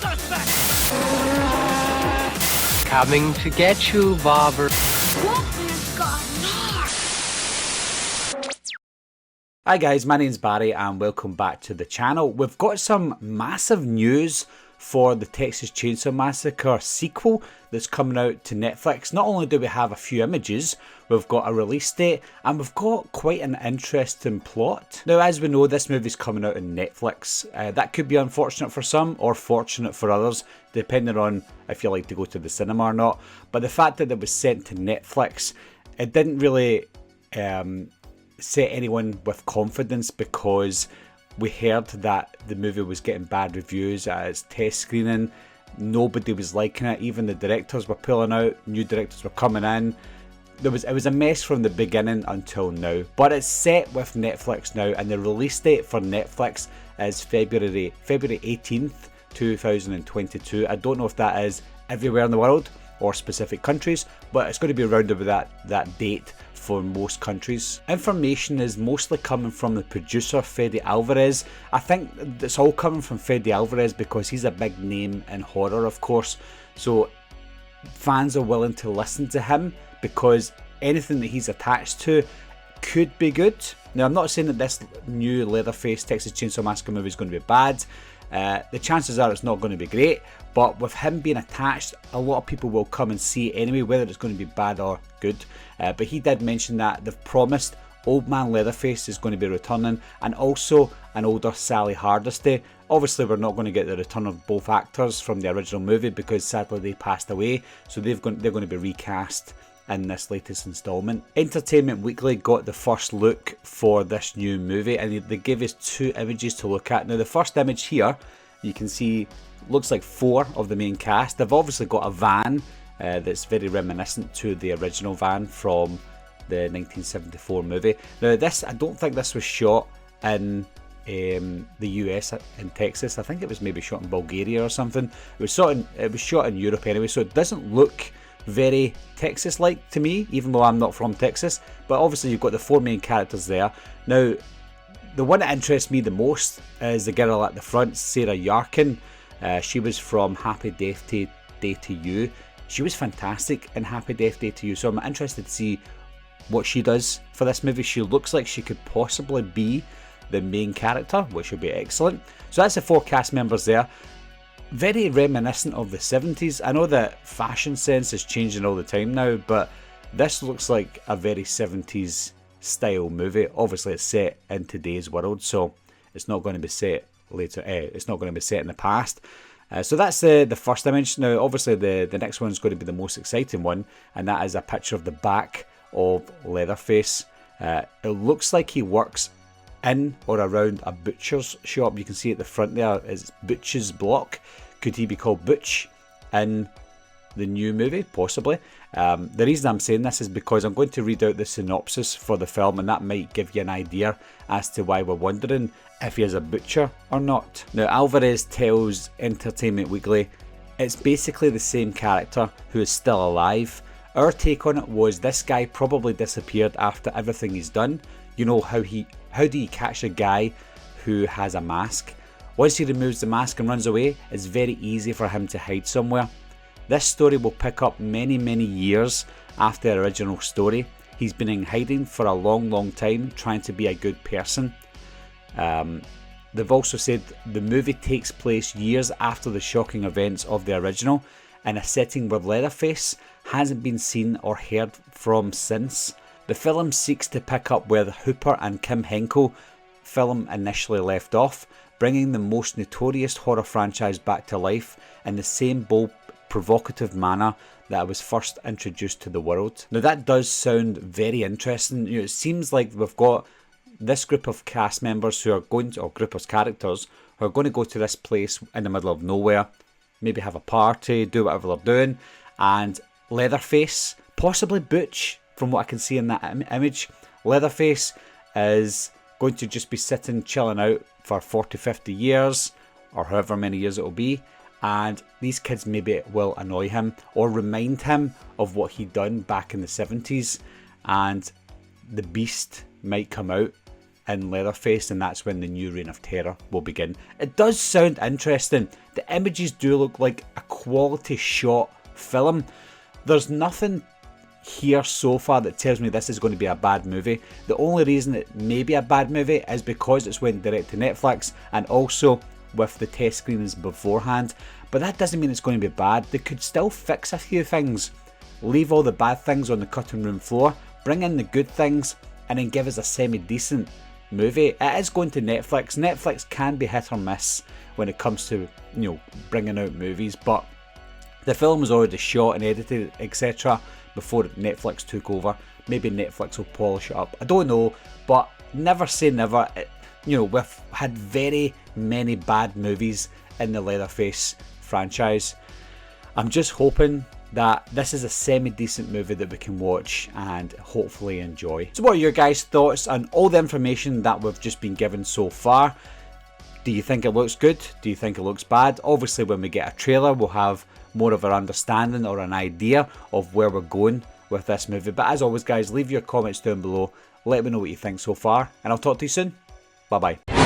suspect! Coming to get you, Bobber. Hi guys, my name's Barry and welcome back to the channel. We've got some massive news for the Texas Chainsaw Massacre sequel that's coming out to Netflix. Not only do we have a few images, we've got a release date and we've got quite an interesting plot. Now, as we know, this movie's coming out on Netflix. That could be unfortunate for some or fortunate for others, depending on if you like to go to the cinema or not. But the fact that it was sent to Netflix, it didn't really set anyone with confidence, because we heard that the movie was getting bad reviews at its test screening. Nobody was liking it. Even the directors were pulling out. New directors were coming in. It was a mess from the beginning until now. But it's set with Netflix now, and the release date for Netflix is February 18th, 2022. I don't know if that is everywhere in the world or specific countries, but it's going to be around about that date for most countries. Information is mostly coming from the producer, Fede Alvarez. I think it's all coming from Fede Alvarez because he's a big name in horror, of course. So fans are willing to listen to him because anything that he's attached to could be good. Now, I'm not saying that this new Leatherface Texas Chainsaw Massacre movie is going to be bad. The chances are it's not going to be great, but with him being attached, a lot of people will come and see it anyway, whether it's going to be bad or good. But he did mention that they've promised Old Man Leatherface is going to be returning, and also an older Sally Hardesty. Obviously, we're not going to get the return of both actors from the original movie because sadly they passed away, so they're going to be recast in this latest installment. Entertainment Weekly got the first look for this new movie, and they gave us two images to look at. Now, the first image here, you can see, looks like four of the main cast. They've obviously got a van that's very reminiscent to the original van from the 1974 movie. Now, this, I don't think this was shot in the US, in Texas. I think it was maybe shot in Bulgaria or something. It was shot in Europe anyway, so it doesn't look very Texas-like to me, even though I'm not from Texas. But obviously you've got the four main characters there. Now, the one that interests me the most is the girl at the front, Sarah Yarkin. She was from Happy Death Day to You. She was fantastic in Happy Death Day to You, so I'm interested to see what she does for this movie. She looks like she could possibly be the main character, which would be excellent. So that's the four cast members there. Very reminiscent of the 70s. I know that fashion sense is changing all the time now, but this looks like a very 70s style movie. Obviously it's set in today's world, so it's not going to be set later. It's not going to be set in the past. So that's the first image. Now, obviously the next one is going to be the most exciting one, and that is a picture of the back of Leatherface. It looks like he works in or around a butcher's shop. You can see at the front there is Butch's Block. Could he be called Butch in the new movie? Possibly. The reason I'm saying this is because I'm going to read out the synopsis for the film, and that might give you an idea as to why we're wondering if he is a butcher or not. Now, Alvarez tells Entertainment Weekly it's basically the same character who is still alive. Our take on it was this guy probably disappeared after everything he's done. You know, how do you catch a guy who has a mask? Once he removes the mask and runs away, it's very easy for him to hide somewhere. This story will pick up many years after the original story. He's been in hiding for a long time, trying to be a good person. They've also said the movie takes place years after the shocking events of the original, in a setting where Leatherface hasn't been seen or heard from since. The film seeks to pick up where Hooper and Kim Henkel film initially left off, bringing the most notorious horror franchise back to life in the same bold, provocative manner that it was first introduced to the world. Now, that does sound very interesting. You know, it seems like we've got this group of cast members who are going to, or group of characters who are going to go to this place in the middle of nowhere, maybe have a party, do whatever they're doing, and Leatherface, possibly Butch, from what I can see in that image, Leatherface is going to just be sitting, chilling out for 40-50 years, or however many years it will be, and these kids maybe will annoy him or remind him of what he'd done back in the 70s, and the beast might come out in Leatherface, and that's when the new reign of terror will begin. It does sound interesting. The images do look like a quality shot film. There's nothing here so far that tells me this is going to be a bad movie. The only reason it may be a bad movie is because it's went direct to Netflix and also with the test screenings beforehand, but that doesn't mean it's going to be bad. They could still fix a few things, leave all the bad things on the cutting room floor, bring in the good things, and then give us a semi-decent movie. It is going to Netflix. Netflix can be hit or miss when it comes to, bringing out movies, but the film was already shot and edited, etc. before Netflix took over. Maybe Netflix will polish it up. I don't know, but never say never. We've had very many bad movies in the Leatherface franchise. I'm just hoping that this is a semi-decent movie that we can watch and hopefully enjoy. So what are your guys' thoughts on all the information that we've just been given so far? Do you think it looks good? Do you think it looks bad? Obviously when we get a trailer we'll have more of an understanding or an idea of where we're going with this movie. But as always guys, leave your comments down below. Let me know what you think so far, and I'll talk to you soon. Bye bye.